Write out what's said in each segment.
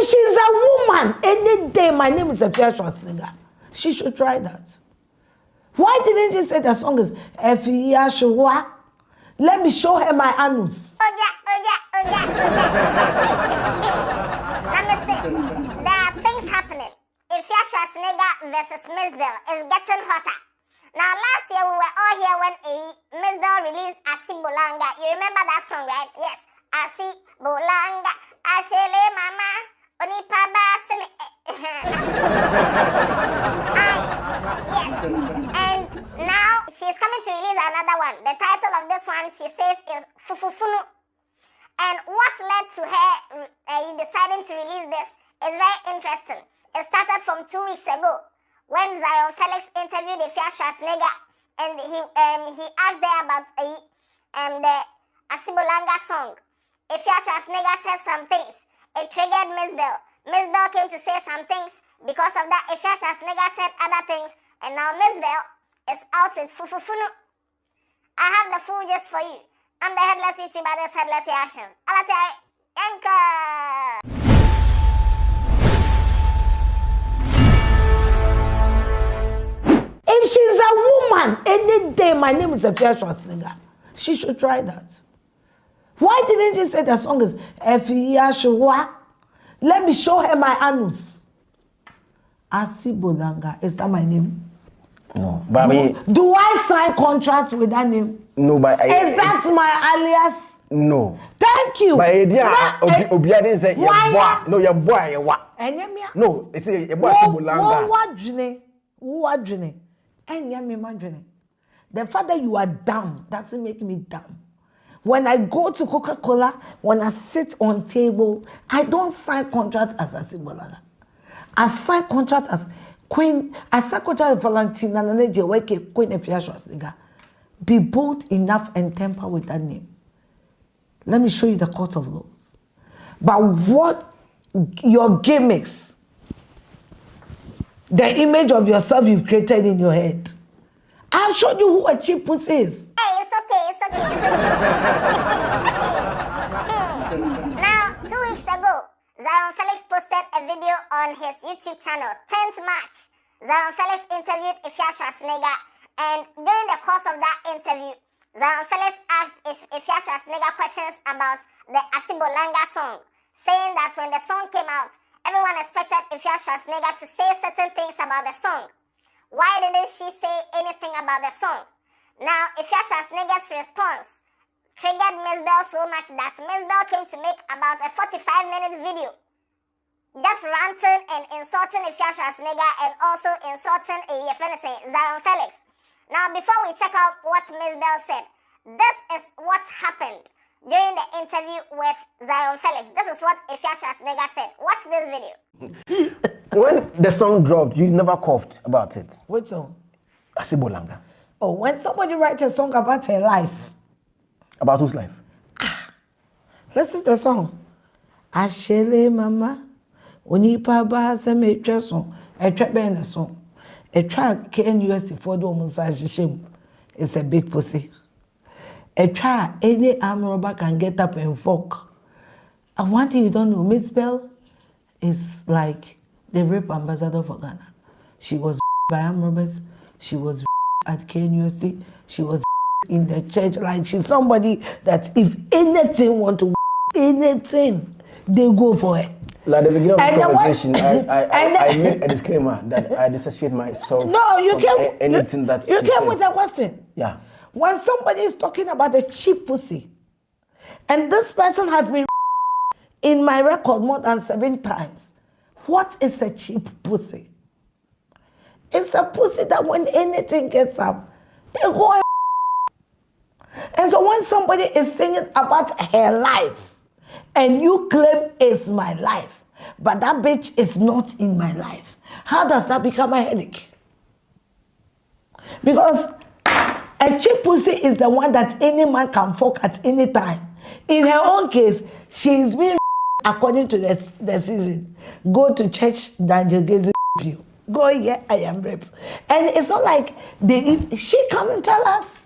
she's a woman. Any day, my name is Afia Schwarzenegger. She should try that. Why didn't she say the song is Afia Schwar? Let me show her my anus. Let me see. There are things happening. Afia Schwarzenegger versus Missville is getting hotter. Now, last year we were all here when Mzbel released Asibolanga. You remember that song, right? Yes. Asibolanga, Ashele Mama, Onipaba Simi. Yes. And now she's coming to release another one. The title of this one, she says, is Fufu Funu. And what led to her deciding to release this is very interesting. It started from 2 weeks ago when Zion Felix interviewed Afia Schwarzenegger, and he asked her about the Asibolanga song. Afia Schwarzenegger said some things. It triggered Mzbel. Mzbel came to say some things. Because of that, Afia Schwarzenegger said other things, and now Mzbel is out with Fufu Funu. I have the full gist for you. I'm the Headless YouTuber, this Headless Reactions. Alatari, Yanka! If she's a woman, any day, my name is Afia Schwarzenegger. She should try that. Why didn't she say the song is Afia Schwar? Let me show her my anus. Asibolanga. Is that my name? No, but I mean, do I sign contracts with that name? No, but is that my alias? No. Thank you. But Obi didn't say no, your boy, you what? No, it's a boy Asibolanga. What dreaming? The fact that you are dumb doesn't make me dumb. When I go to Coca-Cola, when I sit on table, I don't sign contract as Asibolanga. I sign contract as Queen. I sign contract as Valentina Naneje Weke Queen Afia Schwarzenegger. Be bold enough and temper with that name. Let me show you the court of laws. But what your gimmicks, the image of yourself you've created in your head. I've shown you who a cheap pussy is. Hey, it's okay. Now, 2 weeks ago, Zion Felix posted a video on his YouTube channel, 10th March. Zion Felix interviewed Afia Schwarzenegger, and during the course of that interview, Zion Felix asked Afia Schwarzenegger questions about the Asibolanga song, saying that when the song came out, everyone expected Afia Schwarzenegger to say certain things about the song. Why didn't she say anything about the song? Now, Afia Schwarzenegger's response triggered Mzbel so much that Mzbel came to make about a 45-minute video just ranting and insulting Afia Schwarzenegger and also insulting Zion Felix. Now, before we check out what Mzbel said, this is what happened during the interview with Zion Felix. This is what Afia Schwarzenegger said. Watch this video. When the song dropped, you never coughed about it. What song? Asibolanga. Oh, when somebody writes a song about her life. About whose life? Listen to the song. Ashele Mama, Onipaba Seme Treson, a trap in a song. A track can use for the massage shame. It's a big pussy. A try any arm robber can get up and fuck. And one thing you don't know, Missville is like the rape ambassador for Ghana. She was by arm robbers. She was at KNUST. She was in the church. Like she's somebody that if anything want to anything, they go for it. Like the beginning of the conversation, I made a disclaimer that I dissociate myself. No, you came. Anything that you came with a question. Yeah. When somebody is talking about a cheap pussy, and this person has been in my record more than 7 times, what is a cheap pussy? It's a pussy that when anything gets up, they go and so when somebody is singing about her life, and you claim it's my life, but that bitch is not in my life, how does that become a headache? Because a cheap pussy is the one that any man can fuck at any time. In her own case, she's been according to the season. Go to church, Daniel Gezi you. Go here, I am rape. And it's not like she come and tell us.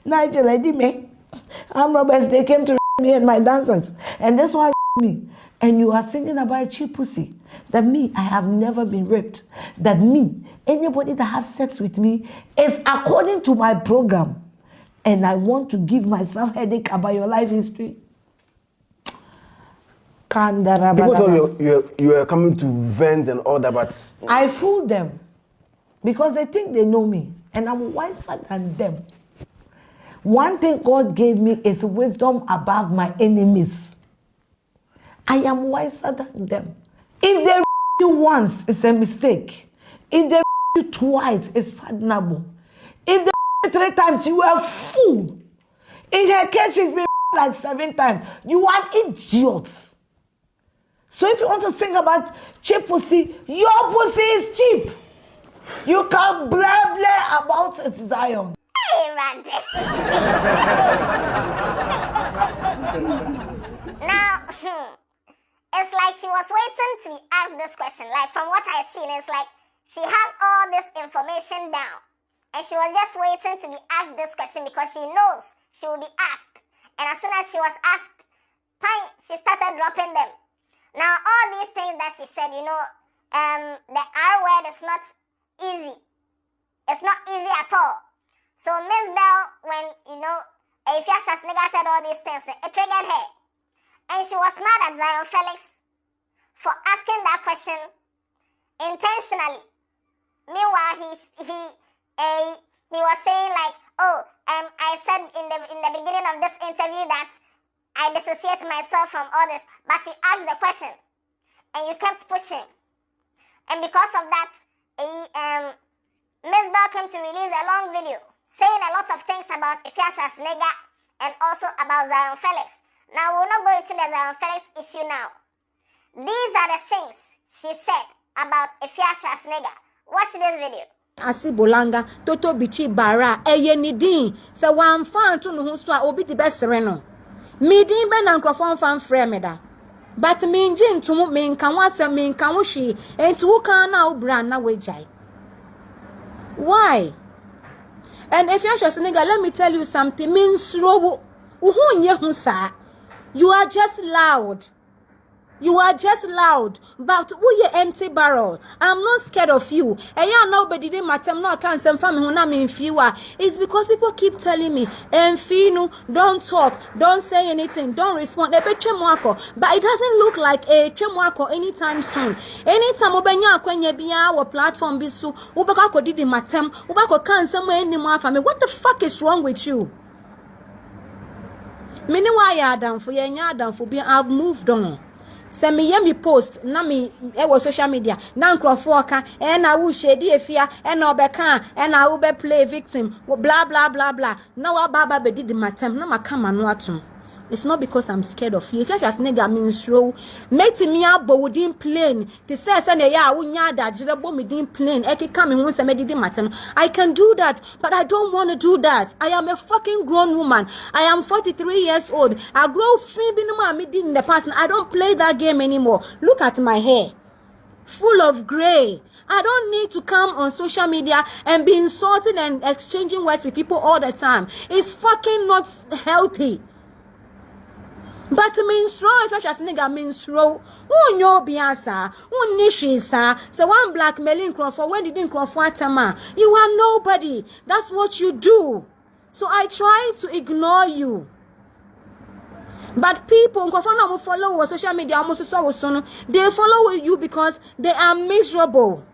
Nigel, I did me. I'm robbers, they came to me and my dancers. And this one me, and you are singing about cheap pussy. That me, I have never been raped. That me, anybody that has sex with me is according to my program. And I want to give myself headache about your life history. Because you are coming to vent and all that, but I fool them because they think they know me, and I'm wiser than them. One thing God gave me is wisdom above my enemies. I am wiser than them. If they you once, it's a mistake. If they you twice, it's pardonable. If they 3 times, you are a fool. In her case, she's been like 7 times. You are idiots. So if you want to sing about cheap pussy, your pussy is cheap. You can blah blah about it, Zion. Hey, Randy. Now, it's like she was waiting to be asked this question. Like from what I've seen, it's like she has all this information down. And she was just waiting to be asked this question because she knows she will be asked. And as soon as she was asked, she started dropping them. Now, all these things that she said, the R word is not easy. It's not easy at all. So, Mzbel, when, Afia Schwarzenegger said all these things, it triggered her. And she was mad at Zion Felix for asking that question intentionally. Meanwhile, he was saying like, I said in the beginning of this interview that I dissociate myself from others, but you asked the question, and you kept pushing. And because of that, Missville came to release a long video, saying a lot of things about Afia Schwarzenegger and also about Zion Felix. Now, we'll not go into the Zion Felix issue now. These are the things she said about Afia Schwarzenegger. Watch this video. Asibolanga, Toto Bichi Bara, Eyenidin, so one fan to no so obi the best sereno. Midin ben and crofon fan fremeda. But mean jin to me can was a mean kamushi, and to can now brand na wejai. Why? And if you're just nigga, let me tell you something. Means robo you are just loud. You are just loud, but who you empty barrel? I'm not scared of you. And you nobody didn't matter. No, can't send family who na me fewer. It's because people keep telling me, Finu, don't talk, don't say anything, don't respond. But it doesn't look like a chemwako anytime soon. Anytime obenya kwenye biya our platform bisu, ubaka ko didi matem, ubaka can't somewhere anymore for me. What the fuck is wrong with you? Meanwhile, I've moved on. Send me yemi post na me social media na nkrofo ka na wo shedi efia na obeka na wo be play victim blah blah blah blah na wa baba be did matem na makama no atom. It's not because I'm scared of you. If you just nigga means row, make me abo within plane. To say na ya wunya da jirebo me din plane. Eki come who say me did matem. I can do that, but I don't want to do that. I am a fucking grown woman. I am 43 years old. I grow in the past. I don't play that game anymore. Look at my hair. Full of gray. I don't need to come on social media and be insulting and exchanging words with people all the time. It's fucking not healthy. But means row, if I nigga means row, who know biasa, who nishisa, so one blackmailing Crawford when you didn't Crawford Tama. You are nobody. That's what you do. So I try to ignore you. But people who follow social media, they follow you because they are miserable.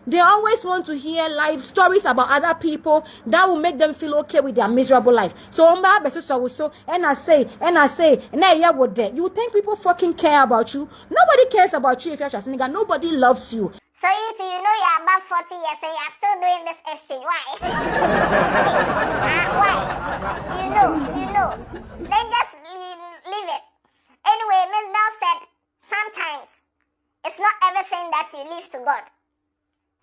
They always want to hear life stories about other people that will make them feel okay with their miserable life. So and I say, you think people fucking care about you? Nobody cares about you if you're just nigga. Nobody loves you. So you two, you know you're about 40 years and you're still doing this exchange. Why? Why? You know. Then just leave it. Anyway, Mzbel said, sometimes it's not everything that you leave to God.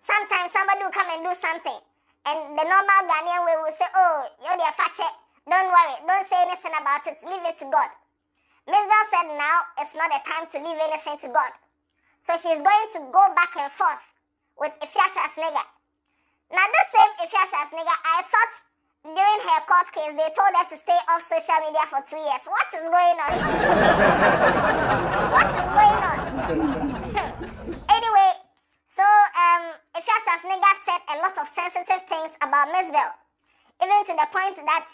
Sometimes somebody will come and do something, and the normal Ghanaian way will say, oh, you're the fache, don't worry, don't say anything about it, leave it to God. Missville said now it's not the time to leave anything to God. So she's going to go back and forth with Afia Schwarzenegger. Now this same Afia Schwarzenegger, I thought during her court case, they told her to stay off social media for 2 years. What is going on?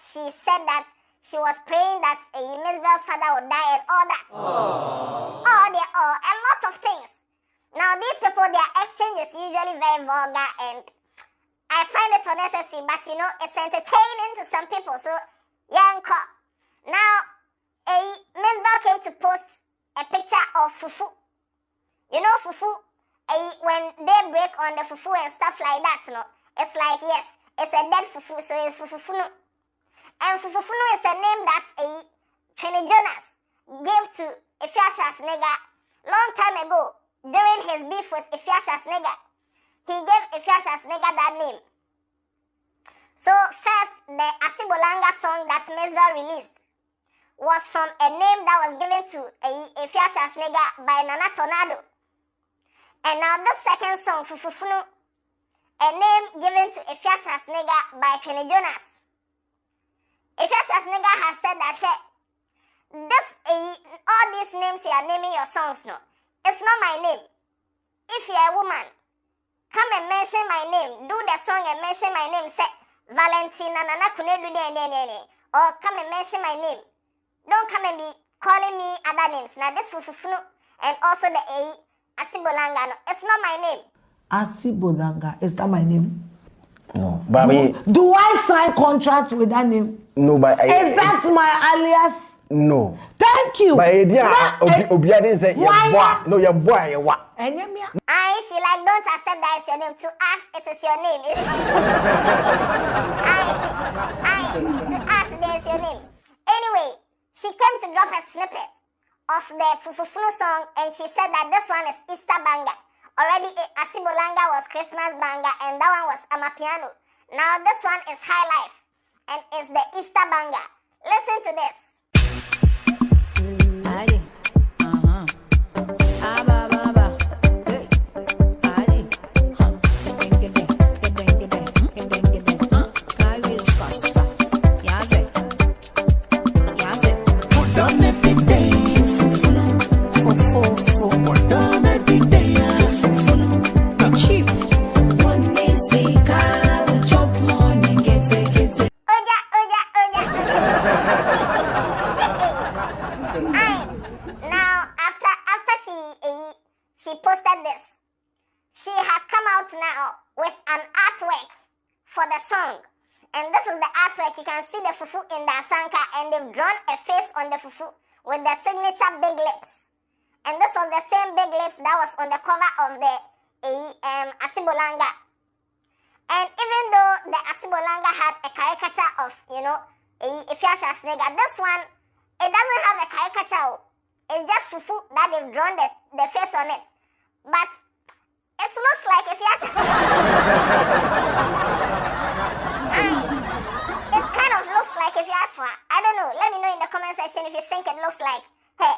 she said that she was praying that Mzbel's father would die and all that. A lot of things. Now these people, their exchange is usually very vulgar and I find it unnecessary, but you know, it's entertaining to some people, so yeah. Now, Mzbel came to post a picture of Fufu. You know Fufu, when they break on the Fufu and stuff like that, you know, it's like, yes, it's a dead Fufu, so it's Fufu Funu. And Fufu Funu is a name that Twene Jonas gave to Afia Schwarzenegger long time ago during his beef with Afia Schwarzenegger. He gave Afia Schwarzenegger that name. So first, the Asibolanga song that Missville released was from a name that was given to Afia Schwarzenegger by Nana Tornado. And now the second song, Fufu Funu, a name given to Afia Schwarzenegger by Twene Jonas. Afia Schwarzenegger has said that all these names you are naming your songs, no, it's not my name. If you are a woman, come and mention my name. Do the song and mention my name. Say Valentina Nana Kunedu or come and mention my name. Don't come and be calling me other names. Now this Fufu Funu and also the Asibolanga. No, it's not my name. Asibolanga, is that my name? No, but do I sign contracts with that name? No, but is that my alias? No. Thank you. But Obiade say why? No, your boy, you what? I feel like don't accept that it's your name. To ask it is your name. To ask it is your name. Anyway, she came to drop a snippet of the Fufu Funu song and she said that this one is Easter banger. Already Asibolanga was Christmas banger and that one was Amapiano. Now this one is High Life and it's the Easter banger. Listen to this. She posted this. She has come out now with an artwork for the song. And this is the artwork. You can see the Fufu in the Asanka and they've drawn a face on the Fufu with the signature big lips. And this was the same big lips that was on the cover of the Asibolanga. And even though the Asibolanga had a caricature of, you know, Afia Schwarzenegger, this one, it doesn't have a caricature. It's just Fufu that they've drawn the face on it. But it looks like Afia it kind of looks like Afia Schwar. I don't know. Let me know in the comment section if you think it looks like her.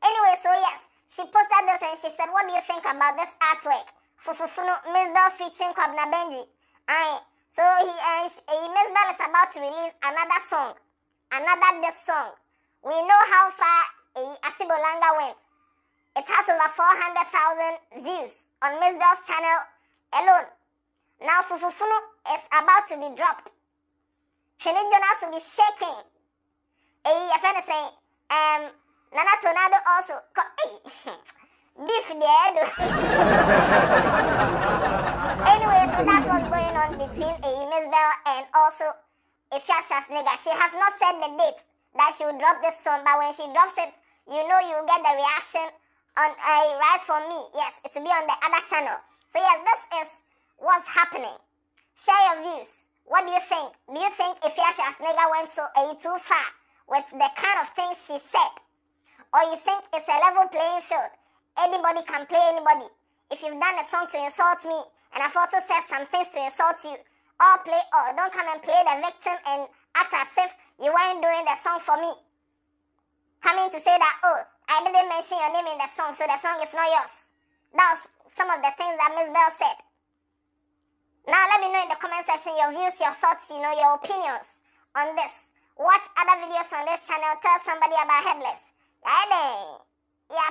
Anyway, so yes, she posted this and she said, what do you think about this artwork? Fufu Funu, Mzbel featuring Kwabna Benji. So Mzbel is about to release another song. Another diss song. We know how far Asibolanga went. It has over 400,000 views on Missbel's channel alone. Now Fufu Funu is about to be dropped. Twene Jonas will be shaking. Your friend is saying, Nana Tornado also. Beef there. Anyway, so that's what's going on between Mzbel and also Afia Schwarzenegger. She has not said the date that she will drop this song, but when she drops it, you know you'll get the reaction on right from me. Yes, it will be on the other channel. So yes, this is what's happening. Share your views. What do you think? Do you think Afia Schwarzenegger went so too far with the kind of things she said? Or you think it's a level playing field? Anybody can play anybody. If you've done a song to insult me, and I've also said some things to insult you, all play all. Don't come and play the victim and act as if you weren't doing the song for me. Coming to say that, oh, I didn't mention your name in the song, so the song is not yours. That was some of the things that Mzbel said. Now let me know in the comment section your views, your thoughts, you know, your opinions on this. Watch other videos on this channel. Tell somebody about Headless. Yeah,